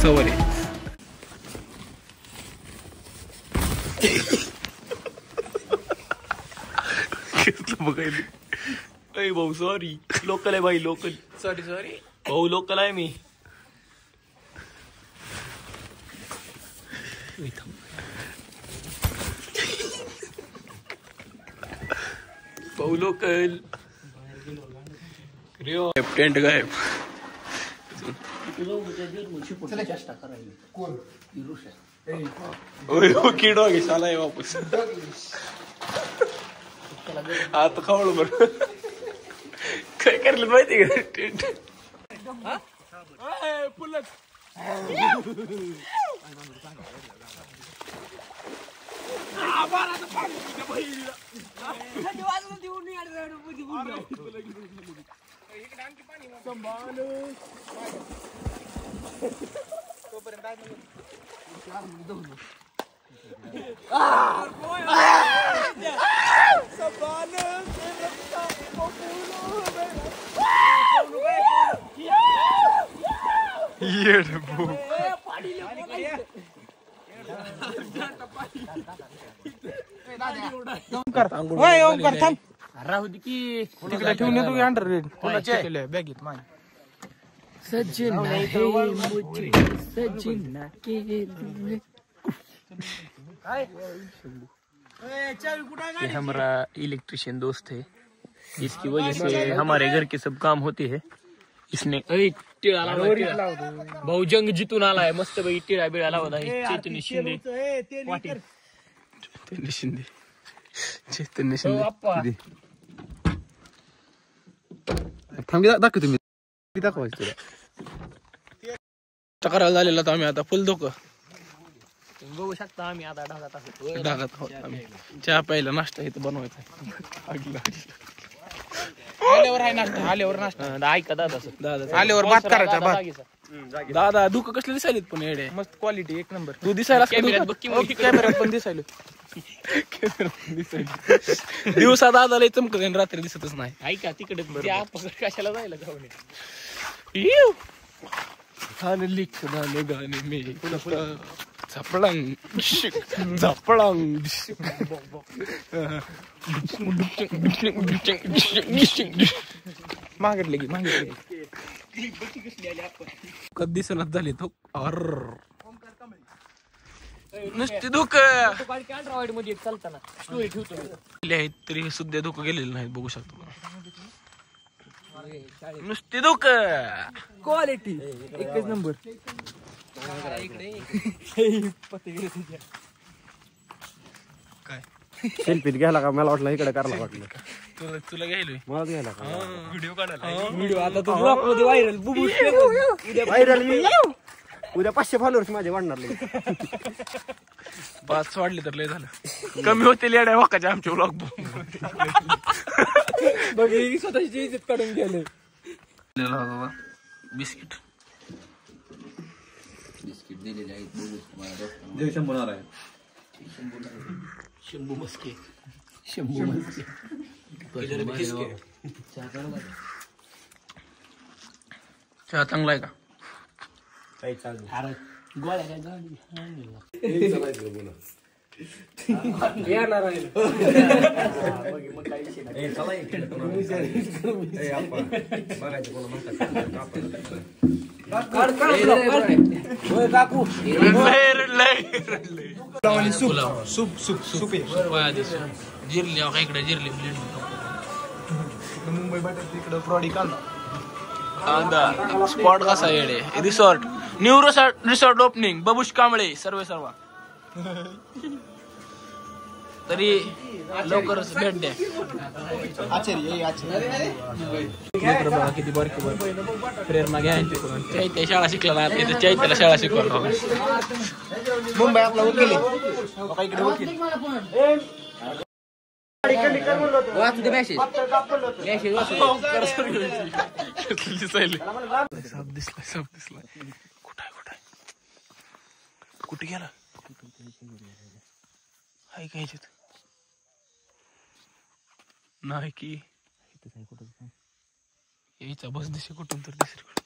सवारी. बघायला भाऊ sorry local आहे भाई लोकल. सॉरी भाऊ लोकल आहे मी. भाऊ लोकल. टेंट गायब. किडो घे साला आहे वापस. आता खावळ बरं काय करलं माहिती का टेंट. राहू दे की तिकडे ठेवून येतो अंडरवेअर कोणाच्या बॅगेत माझ्या. ये हमारा इलेक्ट्रिशियन दोस्त है, इसकी वजह से हमारे घर के सब काम होते हैं. इसने भाऊ जंग जितून आलाय मस्त पैकी टिळा बिळा लावत आहे. चैतन्य शिंदे दाखवतो मी दाखवायचं तुला. करायला झालेला तर आम्ही आता फुल धोकं बघू शकता. आम्ही आता ढागात आहोत. आम्ही चहा प्यायला नाश्ता इथं बनवायचा. आल्यावर आहे नाश्ता. आल्यावर नाश्ता ऐका दादा आल्यावर भात करायचा. भात दादा धुकं कसले दिसायलेत पण एवढे मस्त क्वालिटी एक नंबर. तू दिसायला कॅमेऱ्यात पण दिसायलो. दिवसा दादाला चमकत रात्री दिसतच नाही. ऐका तिकडे कशाला जायला जाऊन लिख गाणे गाणे मी झपळंग झपळंग मागितले की कधी दिसणार झाले तो. नुसते धोकं मध्ये चालताना स्टोरी ठेवतो तरी सुद्धा धोकं गेलेलं नाही. बघू शकतो नुसते धोकं क्वालिटी एकच नंबर. काय सेल्फीत घ्यायला का मला वाटलं इकडे करायला वाटलं. तुला घ्यायलोय मला घ्यायला का व्हिडिओ काढायला. व्हिडिओ आता तू ब्लॉग मध्ये व्हायरल मी उद्या 500 फॉलोअर्स माझे वाढणार. 5 वाढले तर लय झालं. कमी होते लेड्या वाकाच्या आमचे ब्लॉग बघ. स्वतःची इज्जत काढून गेले. बिस्किट दिलेले आहेत. शंभू मस्के चहा चांगला आहे का. गोळ्या जिरली इकडे जिरली मुंबई बाटे इकडे प्रॉडी कांदा स्पॉट कसा येडे. Resort new resort opening Babush Kamble सर्वे सर्वा. तरी लवकरच भेट द्या. किती बारकी प्रेरणा घ्यायची चैत्य शाळा शिकला ना. चैत्याला शाळा शिकवला. मुंबई आपला वकील इकडे वकील. कुठे गेला हाय काय नाही की यायचा बस दिसे कुठून तर दुसरीकडे.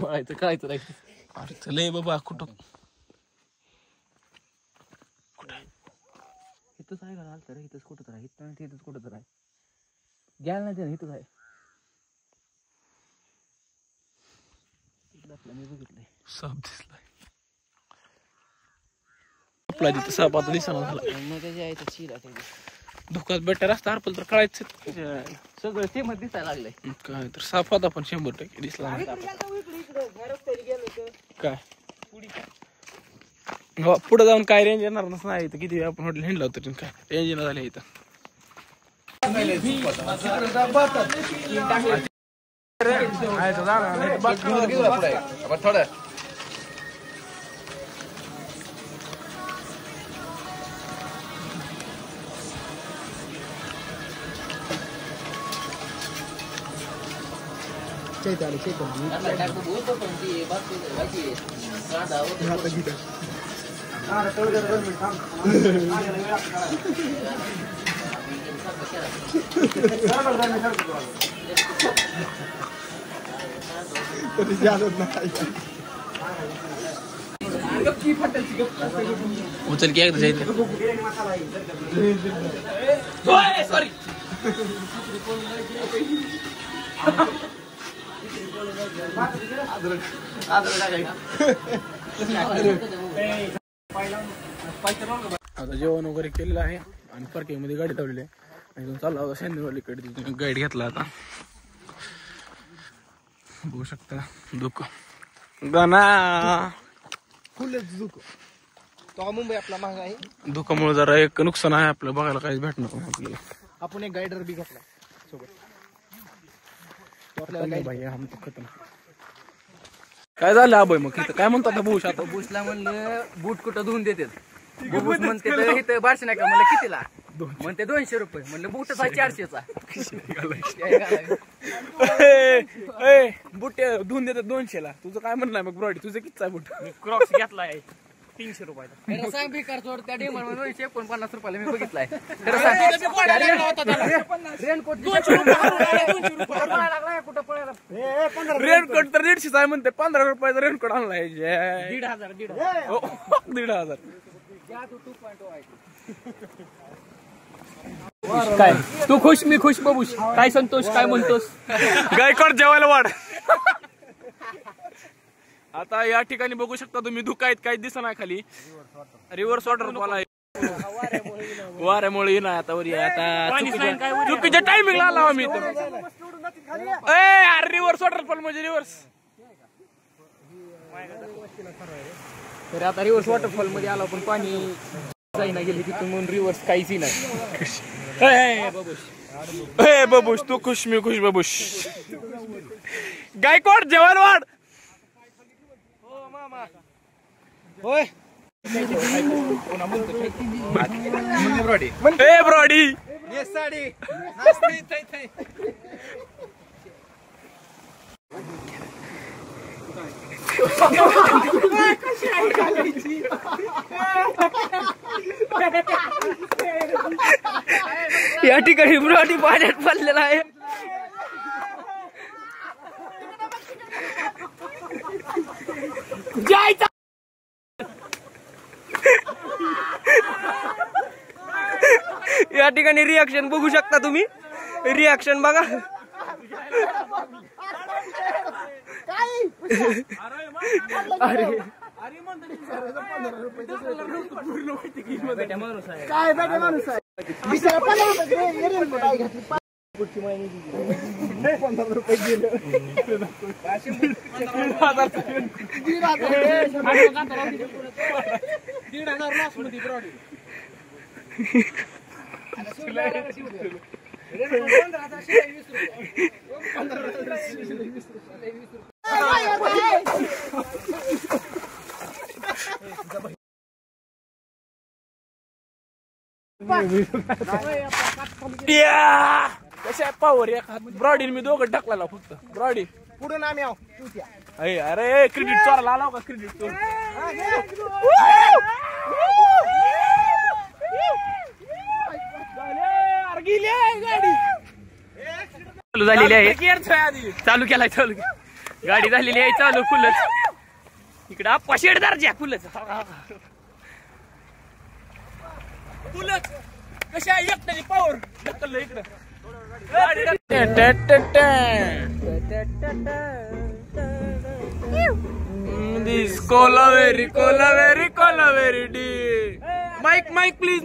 पळायचं कळायचं नाही. अरे चल बाबा कुठं इथंच आहे का तर इथंच कुठं तर आहे इथंच कुठं तर आहे घ्यायला नाही ते इथंच आहे. मी बघितलंय साप दिसलाय आपला तिथं साप आता दिसना झाला. मग त्याची आहे तर चिरा धोकाच बेटर असता हरपल तर कळायचं सगळं ते मध्ये दिसायला लागलंय. काय तर साप होता पण 100% दिसला नाही. काय पुढे जाऊन काय रेंज येणार नाही तर किती आपण हॉटेल हिंडला होतं काय रेंज येणार झाले इथं. थोडं उचल की एकदा जायचं. सॉरी आता जेवण वगैरे केलेलं आहे आणि पार्किंग मध्ये गाडी लावलेली आहे आणि चालला होता शेंदीवालीकडे गाईड घेतला आता. बघू शकता दुःख गाणा फुलच दुःख तो मुंबई आपला महाग आहे. धुकामुळे जरा एक नुकसान आहे आपलं बघायला काहीच भेटणार आपल्याला. आपण एक गायडर बी घेतला सोबत. काय झालं अभय मग इथं काय म्हणतात बुश आता बुसला म्हणलं बूट कुठं धुवून देतात. बुस म्हणते तर इथं 1200 नाही का म्हणलं कितीला म्हणते 200 रुपये म्हणलं बूटच आहे 400चा. बुट धुवून देतात 200ला. तुझं काय म्हणणं आहे मग ब्रॉडी तुझं किती आहे बुट? क्रॉक्स घेतलाय 300 रुपयाला. सांग बेकार सोड त्या डेमर 249 रुपयाला मी बघितलाय. रेनकोट रेनकोट तर 150 आहे म्हणते 15 रुपयाचा रेनकोट आणलाय. 1,500 काय तू खुश मी खुश बबूश काय संतोष काय म्हणतोस गायकवाड जेवायला वाढ. आता या ठिकाणी बघू शकता तुम्ही धुका आहेत काही दिसत नाही खाली रिव्हर्स वॉटरफॉल आहे. वाऱ्यामुळे येणार आता वर आता चुकीच्या टायमिंगला आला आम्ही इथं. रिव्हर्स वॉटरफॉल म्हणजे रिव्हर्स. तर आता रिव्हर्स वॉटरफॉल मध्ये आला पण पाणी जाईना गेले तिथून म्हणून रिव्हर्स काहीच नाही. बबूश तू खुश मी खुश बबूश. गायकवाड जेवायला वाढ. होय ब्रॉडी साडी या ठिकाणी ब्रॉडी पाण्यात पडलेला आहे. जायचा या ठिकाणी रिॲक्शन बघू शकता तुम्ही. रिॲक्शन बघा. काय बेटा माणूस आहे. 15 रुपये गेले. 15 कशा पावर एका ब्रॉडी मी दोघं टाकला फक्त ब्रॉडी पुढे आम्ही आहो. अरे क्रेडिट चोराला आला का क्रेडिट चोर. गाडी चालू झालेली आहे. चालू केलाय गाडी झालेली आहे चालू फुलच. इकडे आप्पा शेडदारच्या फुलच फुलच कशा एकट्याने पावर ढकललं इकडं. This Colaveri D. Mike please,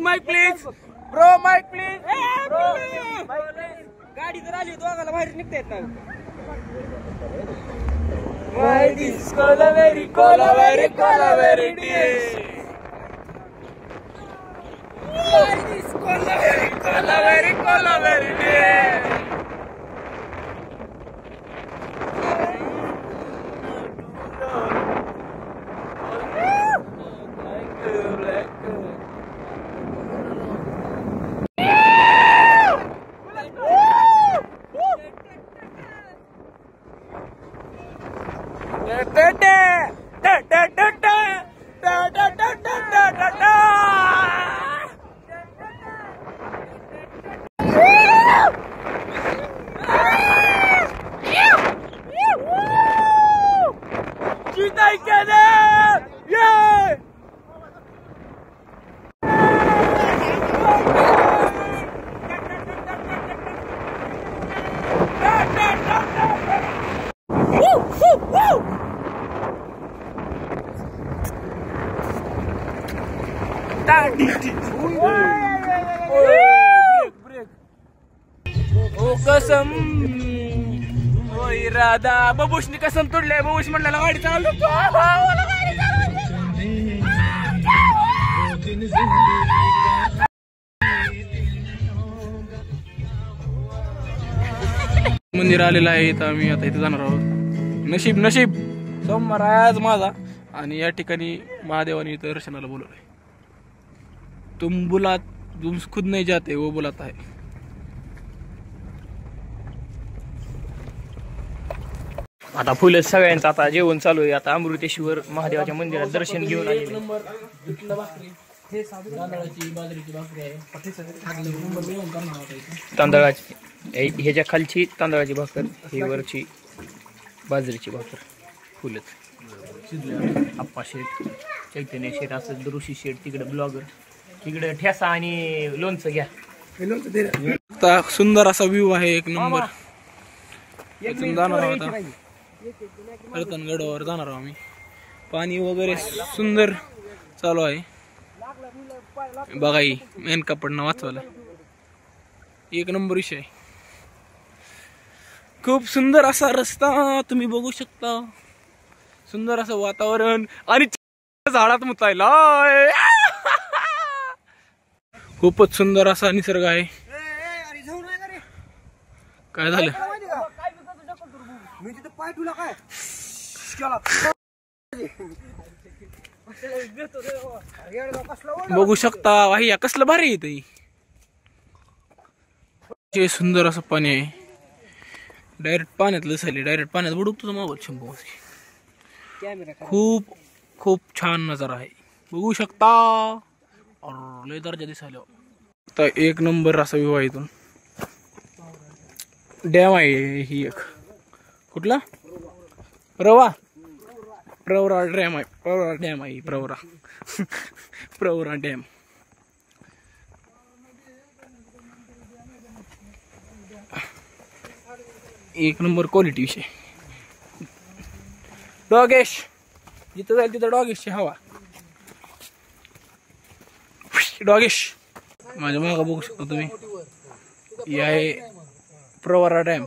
bro, Mike please, bro. गाडी जर आली दोघाला बाहेर निघता येत नाही. This Colaveri D. This Colaveri D. कसम राधा बबूशनी कसम तोडलंय. बबूश म्हणला गाडी चालू मंदिर आलेलं आहे इथं. आम्ही आता इथे जाणार आहोत. नशीब सोमवार आज माझा. आणि या ठिकाणी महादेवाने इथं दर्शनाला बोलवलंय. तुम खुद नाही जाते वो बुलाता है. आता फुलच सगळ्यांचं आता जेवण चालू आहे. आता अमृतेश्वर महादेवाच्या मंदिरात दर्शन घेऊन आले. तांदळाची ह्याच्या खालची तांदळाची भाकर, ही वरची बाजरीची भाकर. फुलच आप्पा शेठ, चैतन्य शेठ, असं ऋषी शेठ तिकडे ब्लॉगर, तिकडे ठेसा आणि लोणचं घ्या. आता सुंदर असा व्ह्यू आहे, एक नंबर. जाणार आहोत रतनगडावर जाणार आहोत आम्ही. पाणी वगैरे सुंदर चालू आहे. बघा ही मेन कपडनं वाचवायला एक नंबर विषय. खूप सुंदर असा रस्ता तुम्ही बघू शकता. सुंदर असं वातावरण आणि झाडात मुतायला खूपच सुंदर असा निसर्ग आहे. काय झालं? बघू शकता वाहिया कसलं भारी येत. सुंदर असं पाणी आहे. डायरेक्ट पाण्यात लसायले, डायरेक्ट पाण्यात बुडूक तुझा मोबाईल शंभू. खूप खूप छान नजारा आहे, बघू शकता. लय दर्जा दिसायला. आता एक नंबर असा व्ह्यू आहे. इथून डॅम आहे ही एक. कुठला? प्रवरा डॅम आहे. प्रवरा डॅम आहे. प्रवरा डॅम. एक नंबर क्वालिटी विषय. डॉगेश जिथं जाईल तिथं डॉगेशची हवा. डॉगेश माझ्या मागं बघू शकता तुम्ही. ही आहे प्रवरा डॅम.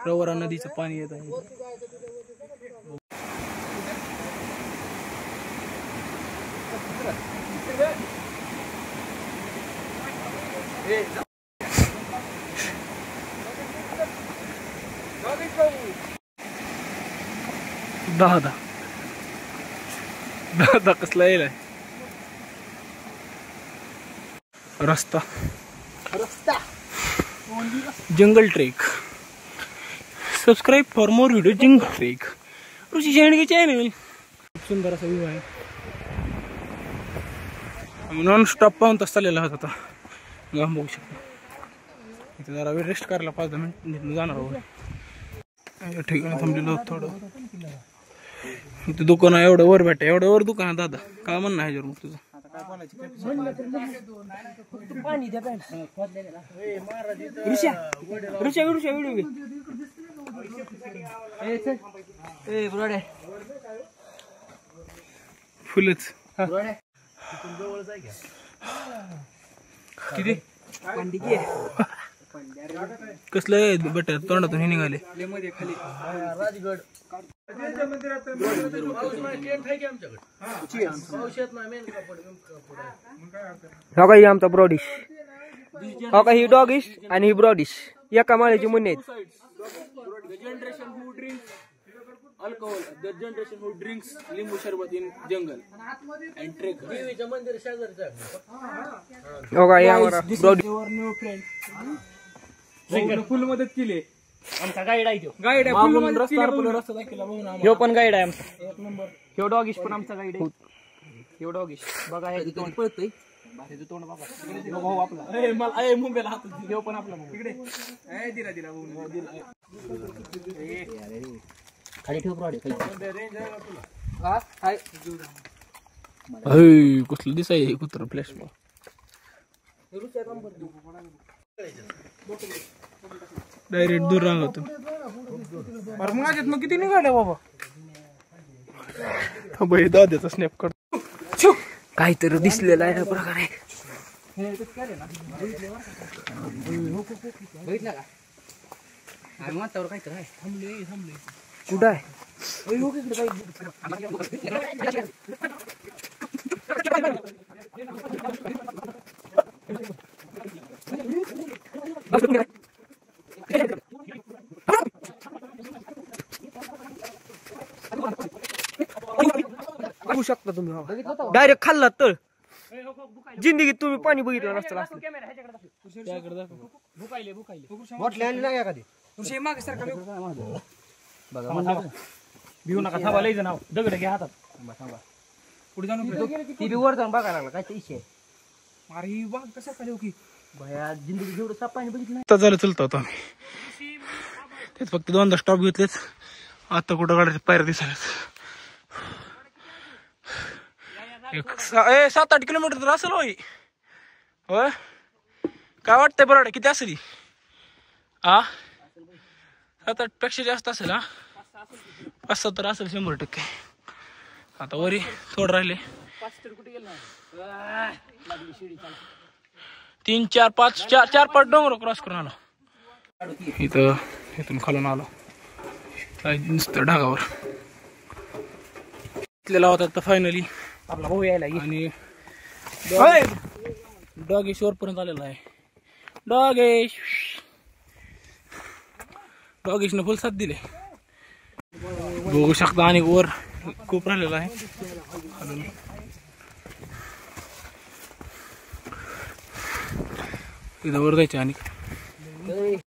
प्रवरा नदीचं पाणी येत आहे. दादा कसला येईल रस्ता. Jungle trek. Subscribe for more video. Jungle trek Rishi Shendge channel. खूप सुंदर असा व्ह्यू आहे. नॉन स्टॉप पाहून तास चाललेला होता. आता गाव बघू शकतो. इथे जरा वेळ रेस्ट करायला 5-10 मिनिट जाणार आहोत. या ठिकाणी थांबलेलो थोडं. इथे दुकान आहे एवढं वर भेटा एवढं वर दुकान आहे दादा. काय म्हणणं आहे मग तुझं? फुलच किती कसलं बेटा तोंडातून हे निघाले. हा काही आमचा ब्रॉडिश, हा काही डॉगिश आणि ही ब्रॉडिश एका माळ्याची मुन्ने आहेत. Alcohol the generation who drinks लिंबू सरबत इन जंगल अँड ट्रेक देवीच्या मंदिर शेजारचं. हो का या ब्रॉडिश फुल मदत केली. आमचा गाईड आहे तो. गाईड रस्ता दाखवला बघून ह्यो पण गाईड आहे आमचा. एक नंबर. ह्यो डॉगिश पण आमचा गाईड आहे. ह्यो डॉगिश बघा हे तोंड पळतोय. भारीचं तोंड बघा. ह्यो भाऊ आपला. मला मुंबईला हात ह्यो पण आपला भाऊ. तिकडे दिला दिला खाली ठेव प्रॉडक्ट. कसलं दिसाय कुत्र फ्लॅश. डायरेक्ट दूर राहतो. माझ्यात मग किती निघाल्या बाबा. दाद्याचा स्नॅप करतो. काहीतरी दिसलेला आहे प्रकारे. बघितलं का मातावर काहीतरी आहे. थांबले कुठं आहे? बघू शकता तुम्ही. डायरेक्ट खाल्ला तर जिंदगीत तुम्ही पाणी बघितलं नसतं. भिऊ नका. थांबा लय जण दगड घ्या हातात. पुढे जाऊन ती बी वर जाऊन बघायला लागला काय इशे. अरे बघ कसं काय की भया जिंदगी जेवढं साप पाणी बघितलं आता झालं चलतो आता तेच फक्त 2दा स्टॉप घेतलेच. आता कुठं गाड्याच्या पायऱ्या दिसायला 7-8 किलोमीटर तर असेल. होय होय काय वाटतंय बरं किती असेल? 7-8 पेक्षा जास्त असेल. 5-7 तर असेल 100%. आता वरी थोडं राहिले. 3-4-5 डोंगर क्रॉस करून आलो. इथून खालून आलो नुसतं ढगावर इथलेला होता. तर फायनली आपला भाऊ यायला आणि डॉगेश वरपर्यंत आलेला आहे. डॉगेशने फुल साथ दिले बघू शकता. आणि वर खूप राहिलेला आहे. इथं वर जायचं आणि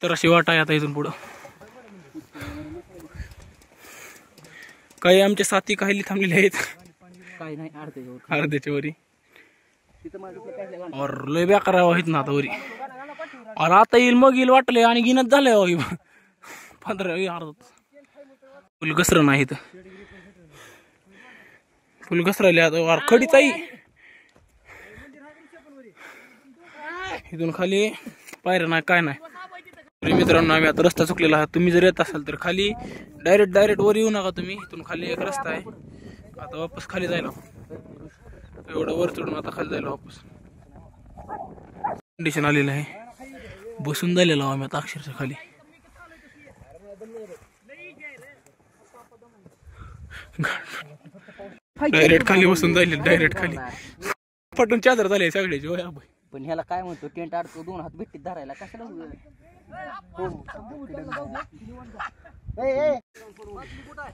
तर अशी वाट आहे आता इथून पुढं. काही आमच्या साथी काही थांबलेले आहेत. काही नाही अर्ध्याच्या वरी और लय बेकार आहेत ना आता वरी. और आता येईल मग येईल वाटले आणि गिनत झालंय 15 अर्धा. फुल घसरण आहे इथं. फुल घसरायले आता खडीच आहे. इथून खाली पायऱ्या नाही काय नाही. मित्रांनो आम्ही आता रस्ता चुकलेला आहे. तुम्ही जर येत असाल तर खाली डायरेक्ट वर येऊ नका तुम्ही. इथून खाली एक रस्ता आहे. आता वापस खाली जायला एवढं वर चढून आता खाली जायला वापस कंडिशन आलेलं आहे. बसून झालेलो आम्ही आता अक्षरशः खाली. डायरेक्ट खाली बसून जायले. डायरेक्ट खाली पटून चादर झाले सगळ्याची. पण ह्याला काय म्हणतो टेंट अडतो 2 हात भेटीत धरायला कशाला.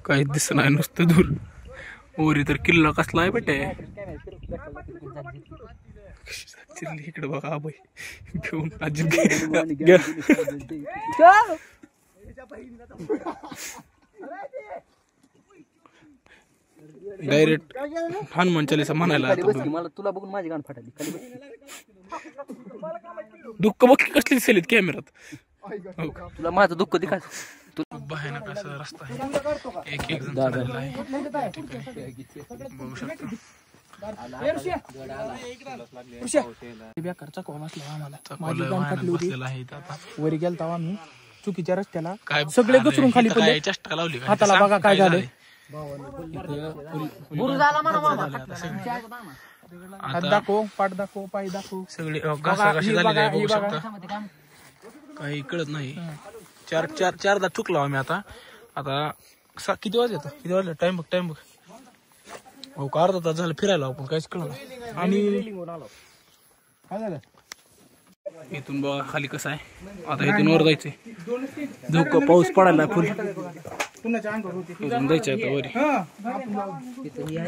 काही दिसत नाही नुसतं दूर. ओरी तर किल्ला कसला आहे बेटे. इकडे बघा आबाई घेऊन डायरेक्ट हनुमान चालीसा म्हणायला. मला तुला बघून माझी गाण फाटली. दुःख बघ कसली दिसेल कॅमेरात. तुला माझं दुःख दिखायचं. भयानक असा रस्ता आहे, एक एक जण चाललेला आहे. बघू शकता बेकारचा कॉल असला आम्हाला माझी गाण काढली होती वरी गेलता आम्ही चुकीच्या रस्त्याला काय सगळे घसरून खाली पडले. चष्टा लावली काय? हाताला बघा काय झालंय. हात दाखव, पाठ दाखव, पाय दाखव. सगळे घासाघाशी झालेले आहे, बघू शकता. काही कळत नाही. चारदा चुकलो आम्ही. आता किती वाजले टाइम बघ. हो का अर्धा तास झालं फिरायला आपण काहीच कळलं नाही. काय झालं इथून बघा खाली कसं आहे. आता इथून वर जायचंय. धोका पाऊस पडायला फुल. इथून जायचंय आता वरी.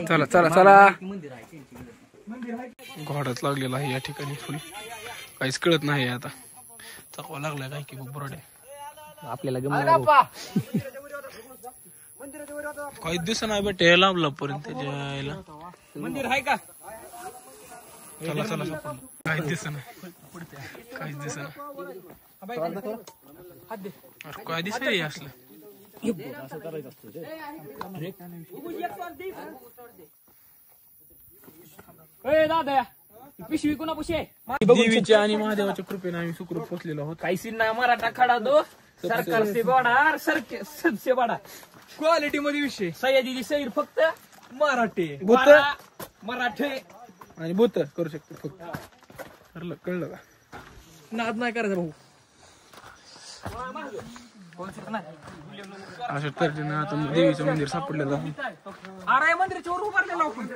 चला घोडाच लागलेला आहे या ठिकाणी फुल. काहीच कळत नाही आता. चकवा लागलाय काय की बरोड आपल्याला काहीच दिसत नाही बेटे लांबला पर्यंत यायला. मंदिर आहे का? चला काहीच दिसत नाही. काय दिसत असलं. दादा पिशवी कोणा पुशी देवीच्या आणि महादेवाच्या कृपेने आम्ही सुखरूप पोहोचलेलो आहोत. काही सीन नाही. मराठा खडा दो सरकार से बडा सबसे बडा क्वालिटी मध्ये विषय. सह्याद्री सैर फक्त मराठी मराठे आणि भूत करू शकतो फक्त. कळलं का? नाद नाही करायचा भाऊ. अशा तऱ्हेने आता देवीचं मंदिर सापडलेलं आहे. अरे मंदिराच्या वर उभारलेला आपण.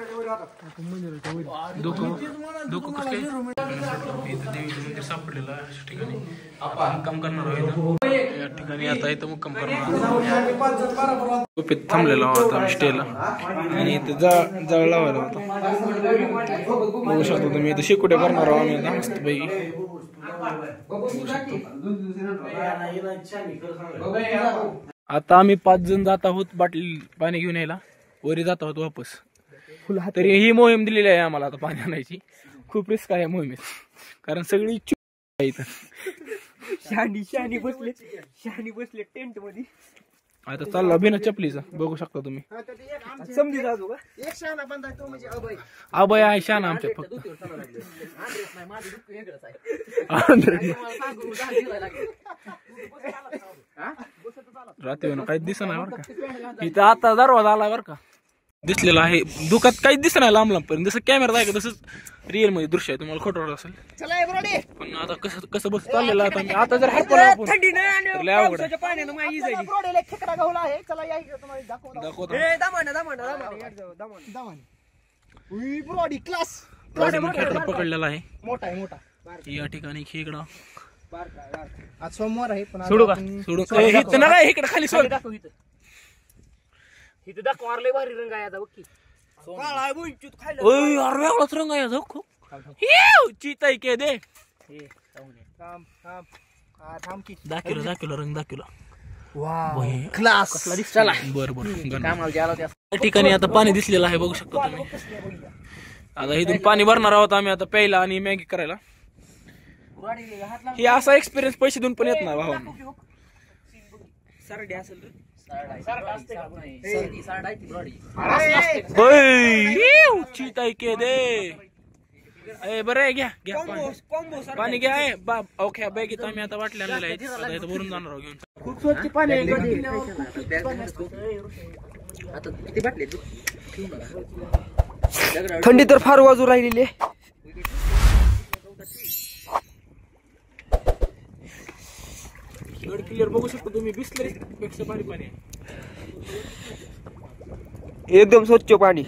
डोकं कसं काय? इथं देवीचं मंदिर सापडलेलं आहे. अशा ठिकाणी आपण मुक्काम करणार आहोत. या ठिकाणी आता इथं मुक्काम करणार गुपित थांबलेला होता स्टेला. आणि इथं जाळ लावायला होता. बघू शकतो तुम्ही इथं शेकोट्या करणार आहोत आम्ही आता मस्तपैकी. आता आम्ही 5 जण जात आहोत बाटली पाणी घेऊन यायला. वरी जात आहोत वापस. तरी ही मोहीम दिलेली आहे आम्हाला आता पाणी आणायची. खूप रिस्क आहे मोहिमेत कारण सगळी इथं शहाणी बसले टेंट मध्ये. आता चालला बिना चपलीचा. बघू शकता तुम्ही. समजी जातो का? अभय आहे शान आमच्या फक्त. रात्री काहीच दिसत नाही बरं का. इथं आता दरवाजा आला बरं का. दिसलेला आहे दुखात काहीच दिसत नाही लांब पर्यंत. जसं कॅमेरा आहे का तसंच रिअल मध्ये दृश्य आहे. तुम्हाला खोटं वाटत असेल पण आता कसं बस चाललेलं आता. आता जर हात पडला पकडलेला आहे मोठा या ठिकाणी खेकडा. आज सोमवार आहे पण सोडू का? इथं ना काय इकडे खाली सोड. इथं दाखव. मारले भारी रंग आहे आता बघ की. अरे वेगळाच रंग आहे चिता के दे. दाखवला रंग दाखवला. क्लास चला. बरं या ठिकाणी आता पाणी दिसलेलं आहे बघू शकता तुम्ही. आता इथून पाणी भरणार आहोत आम्ही आता प्यायला आणि मॅगी करायला. हे असा एक्सपिरियन्स पैसे देऊन पण येत नाही भावांनो. चिता के दे. बरं घ्या पाणी घ्या. ओके बॅगीत आम्ही आता वाटल्या आहेत. आता इथं भरून जाणार आहोत घेऊन. खूप स्वच्छ पाणी. थंडी तर फार वाजू राहिलेली आहे. क्लिअर बघू शकतो तुम्ही. बिस्लरी पेक्षा भारी पाणी आहे. एकदम स्वच्छ पाणी.